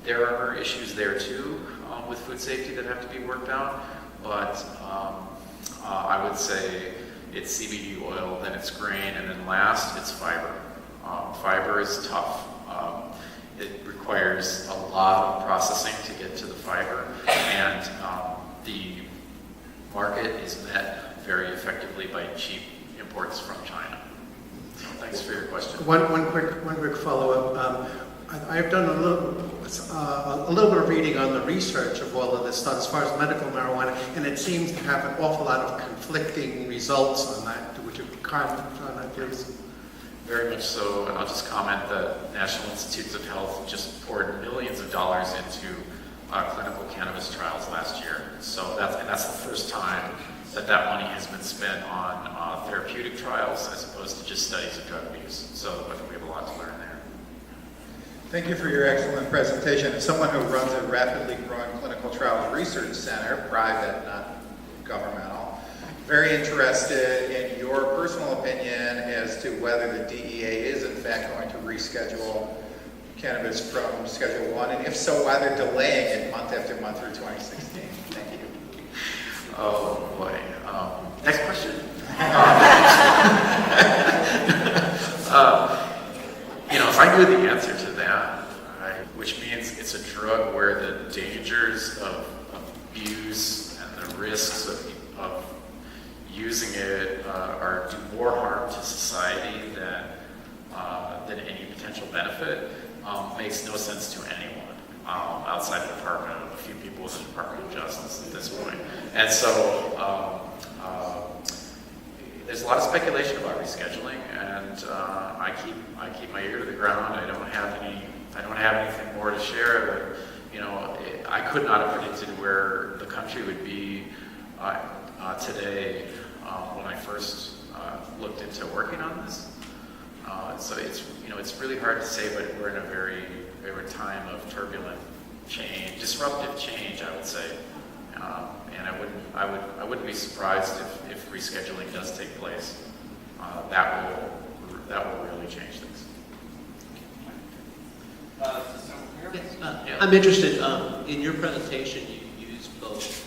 there are issues there too with food safety that have to be worked out, but I would say it's CBD oil, then it's grain, and then last it's fiber. Fiber is tough. It requires a lot of processing to get to the fiber, and the market is met very effectively by cheap imports from China. So thanks for your question. One quick follow-up. I've done a little bit of reading on the research of all of this stuff as far as medical marijuana, and it seems to have an awful lot of conflicting results on that. Would you comment on that, please? Very much so, and I'll just comment that National Institutes of Health just poured millions of dollars into clinical cannabis trials last year. So that's the first time that money has been spent on therapeutic trials as opposed to just studies of drug abuse. So I think we have a lot to learn there. Thank you for your excellent presentation. As someone who runs a rapidly growing clinical trials research center, private, not governmental, very interested in your personal opinion as to whether the DEA is in fact going to reschedule cannabis from Schedule 1, and if so, why they're delaying it month after month through 2016. Thank you. Oh boy. Next question. If I knew the answer to that, which means it's a drug where the dangers of abuse and the risks of using it do more harm to society than any potential benefit, makes no sense to anyone outside the department of a few people in the Department of Justice at this point. And so there's a lot of speculation about rescheduling, and I keep my ear to the ground. I don't have anything more to share. But I could not have predicted where the country would be today when I first looked into working on this. So it's really hard to say, but we're in a time of turbulent change, disruptive change, I would say. And I wouldn't be surprised if rescheduling does take place. That will really change things. I'm interested, in your presentation you used both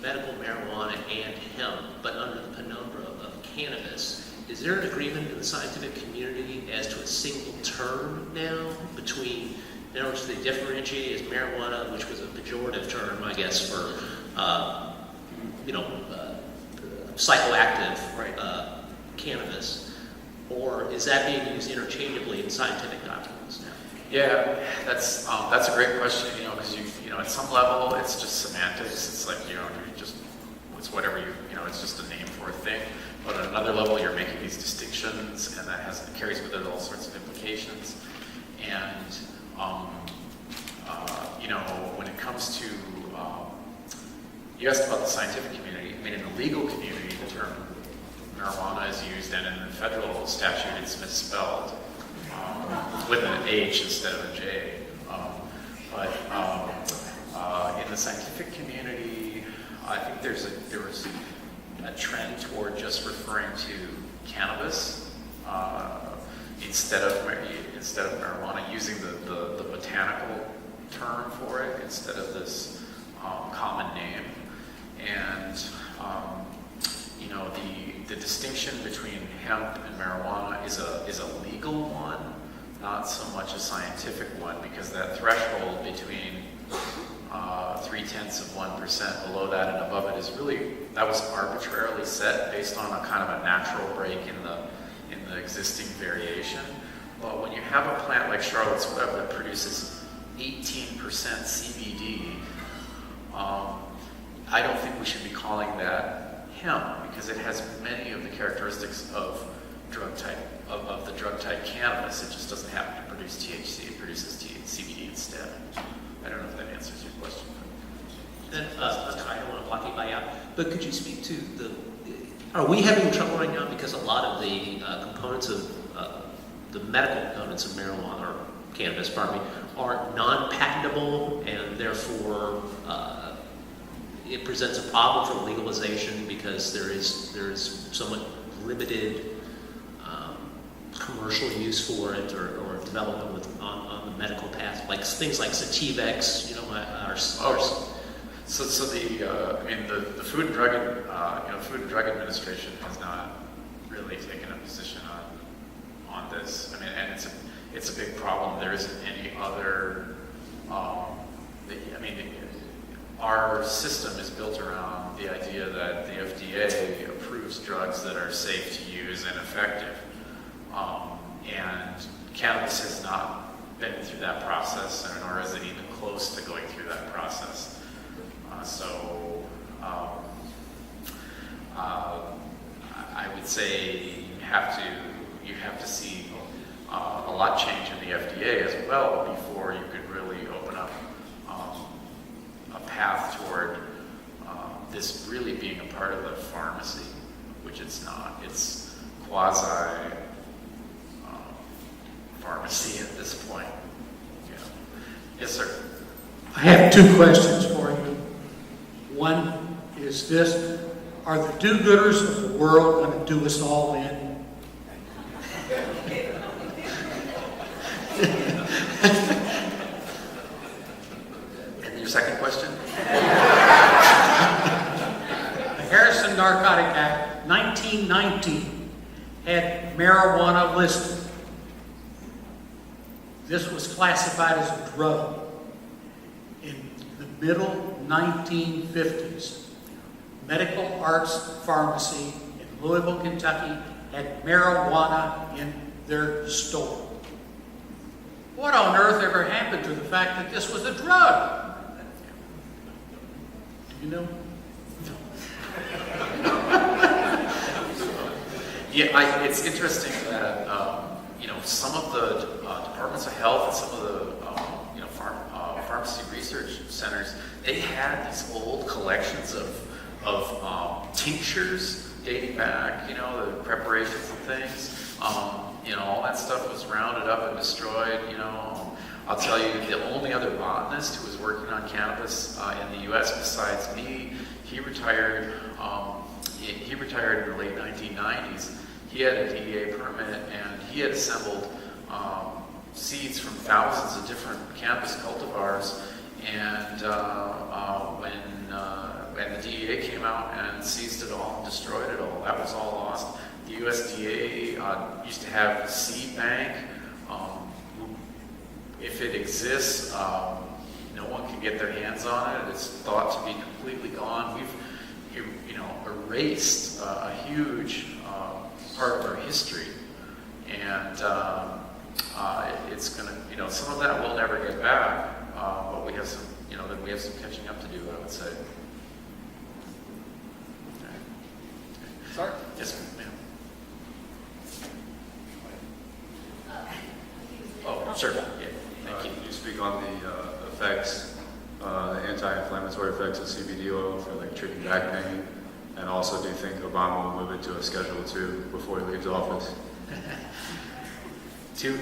medical marijuana and hemp, but under the penumbra of cannabis. Is there an agreement in the scientific community as to a single term now between, in other words, they differentiate as marijuana, which was a pejorative term, I guess, for, psychoactive cannabis, or is that being used interchangeably in scientific documents now? Yeah, that's a great question. Because at some level it's just semantics. It's like it's whatever it's just a name for a thing. But at another level, you're making these distinctions, and that carries with it all sorts of implications. And when it comes to you asked about the scientific community. I mean, in the legal community, the term marijuana is used, and in the federal statute, it's misspelled with an H instead of a J. But in the scientific community, I think there was a trend toward just referring to cannabis instead of marijuana, using the botanical term for it instead of this common name. And the distinction between hemp and marijuana is a legal one, not so much a scientific one, because that threshold between 0.3% below that and above it is that was arbitrarily set based on a kind of a natural break in the existing variation. But when you have a plant like Charlotte's Web that produces 18% CBD, I don't think we should be calling that hemp, because it has many of the characteristics of the drug type cannabis. It just doesn't happen to produce THC. It produces CBD instead. I don't know if that answers your question. Then, I don't want to block anybody out, but could you speak to are we having trouble right now because a lot of the components of the medical components of marijuana or cannabis, are non-patentable, and therefore it presents a problem for legalization because there is somewhat limited commercial use for it or development on the medical path, like things like Sativex, So the, I mean, the Food and Drug, Food and Drug Administration has not really taken a position on this. I mean, and it's a big problem. There isn't any other. Our system is built around the idea that the FDA approves drugs that are safe to use and effective, and cannabis has not been through that process, nor is it even close to going through that process. I would say you have to see a lot change in the FDA as well before you could really open up a path toward this really being a part of the pharmacy, which it's not. It's quasi pharmacy at this point. Yeah. Yes, sir. I have two questions for you. One is this: are the do-gooders of the world going to do us all in? And your second question? The Harrison Narcotic Act, 1919, had marijuana listed. This was classified as a drug. In the middle 1950s, Medical Arts Pharmacy in Louisville, Kentucky had marijuana in their store. What on earth ever happened to the fact that this was a drug? Do you know? Yeah, it's interesting that some of the departments of health and some of the pharmacy research centers, they had these old collections of tinctures dating back, the preparations and things. All that stuff was rounded up and destroyed. I'll tell you, the only other botanist who was working on cannabis in the U.S. besides me, he retired. He retired in the late 1990s. He had a DEA permit, and he had assembled seeds from thousands of different cannabis cultivars. And when the DEA came out and seized it all and destroyed it all, that was all lost. The USDA used to have a seed bank. If it exists, no one can get their hands on it. It's thought to be completely gone. We've erased a huge part of our history, and it's going to, some of that we'll never get back, but we have some, we have some catching up to do, I would say. Okay. Sorry? Yes, ma'am. Oh, sure. Yeah. Thank you. Can you speak on the effects, the anti-inflammatory effects of CBD oil for like treating back pain? And also, do you think Obama will move it to a Schedule 2 before he leaves office? Two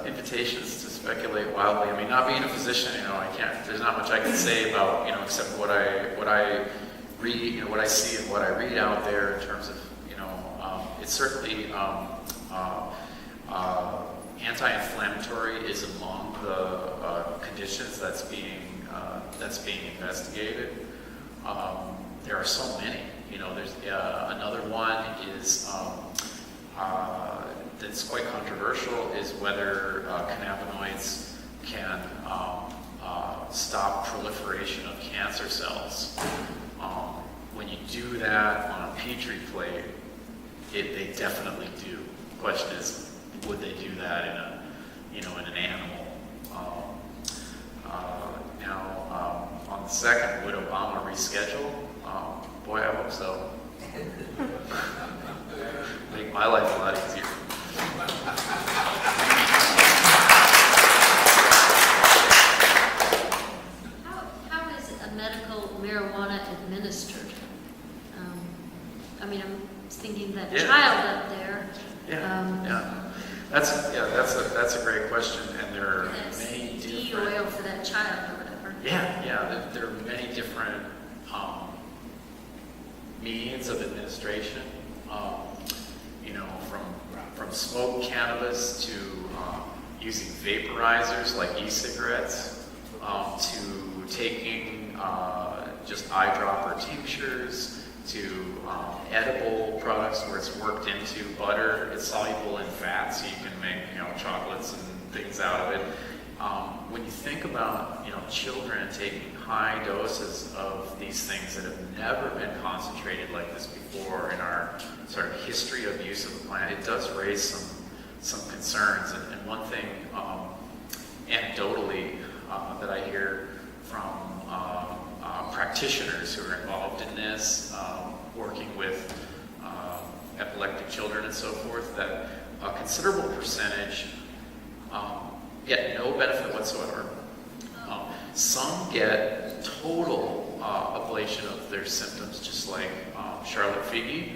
invitations to speculate wildly. I mean, not being a physician, I can't. There's not much I can say about, except what I read, what I see and what I read out there in terms of, it's certainly anti-inflammatory is among the conditions that's being investigated. There are so many. There's another one is that's quite controversial is whether cannabinoids can stop proliferation of cancer cells. When you do that on a petri plate, they definitely do. The question is, would they do that in an animal? Now, on the second, would Obama reschedule? Boy, I hope so. Make my life a lot easier. How is a medical marijuana administered? I'm thinking that child up there. That's a great question, and there are many CBD different. oil for that child or whatever. There are many different means of administration. From smoked cannabis to using vaporizers like e-cigarettes, to taking just eyedropper tinctures, to edible products where it's worked into butter. It's soluble in fat, so you can make chocolates and things out of it. When you think about children taking high doses of these things that have never been concentrated like this before in our sort of history of use of the plant, it does raise some concerns. And one thing anecdotally that I hear from practitioners who are involved in this, working with epileptic children and so forth, that a considerable percentage get no benefit whatsoever. Some get total ablation of their symptoms, just like Charlotte Figi,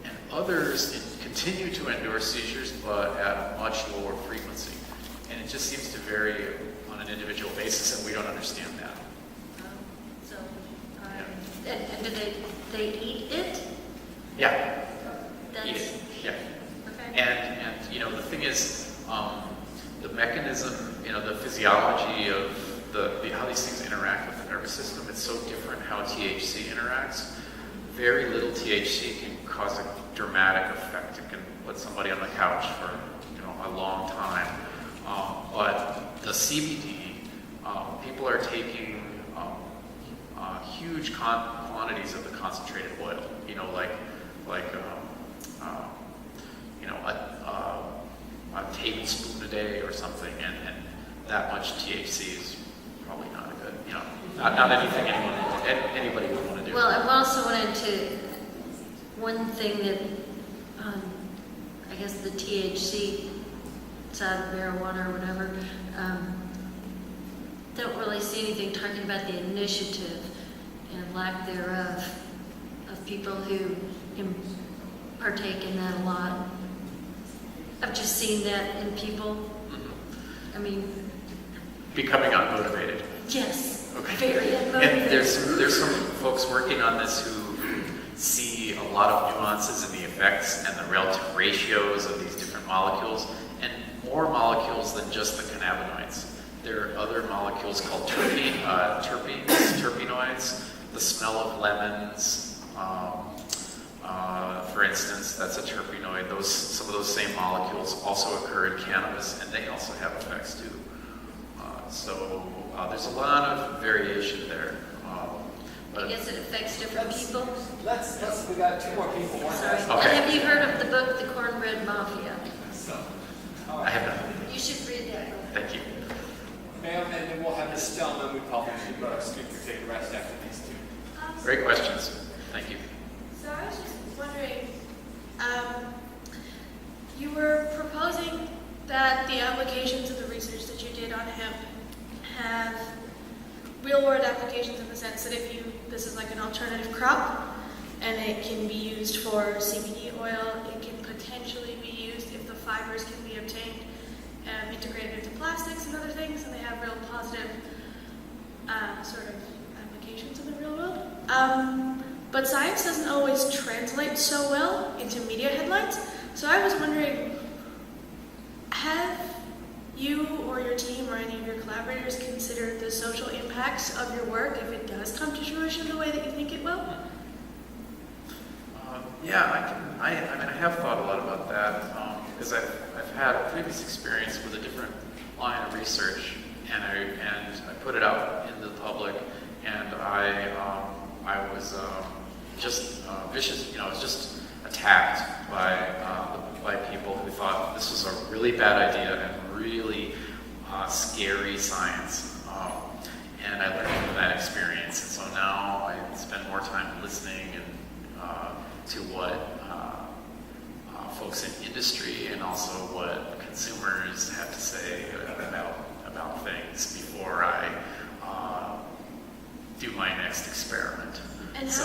and others continue to endure seizures, but at a much lower frequency. And it just seems to vary on an individual basis, and we don't understand that. And do they eat it? Yeah. That's, Eat it. Yeah. okay. And the thing is, the mechanism, the physiology of how these things interact with the nervous system, it's so different how THC interacts. Very little THC can cause a dramatic effect. It can put somebody on the couch for a long time. But the CBD, people are taking huge quantities of the concentrated oil. A tablespoon a day or something, and that much THC is probably not a good, not anything anybody would want to do. Well, I've also wanted to, one thing that, I guess the THC side of marijuana or whatever, don't really see anything talking about the initiative and lack thereof of people who partake in that a lot. I've just seen that in people. Mm-hmm. I mean, Becoming unmotivated. yes, Okay. very unmotivated. And there's some folks working on this who see a lot of nuances in the effects and the relative ratios of these different molecules, and more molecules than just the cannabinoids. There are other molecules called terpenoids, the smell of lemons, for instance, that's a terpenoid. Some of those same molecules also occur in cannabis, and they also have effects too. So there's a lot of variation there. I guess it affects different people. We got two more people. Sorry. Okay. And have you heard of the book, The Cornbread Mafia? I have not. You should read that book. Thank you. Ma'am, and then we'll have this gentleman we probably should speak to take the rest after these two. Great questions. Thank you. So I was just wondering, you were proposing that the applications of the research that you did on hemp have real-world applications in the sense that this is like an alternative crop, and it can be used for CBD oil. It can potentially be used if the fibers can be obtained, integrated into plastics and other things, and they have real positive sort of applications in the real world. But science doesn't always translate so well into media headlines. So I was wondering, have you or your team or any of your collaborators considered the social impacts of your work if it does come to fruition the way that you think it will? I have thought a lot about that because I've had a previous experience with a different line of research, and I put it out in the public, and I was just vicious. I was just attacked by people who thought this was a really bad idea and really scary science. And I learned from that experience, and so now I spend more time listening and to what folks in industry and also what consumers have to say about things before I do my next experiment. And So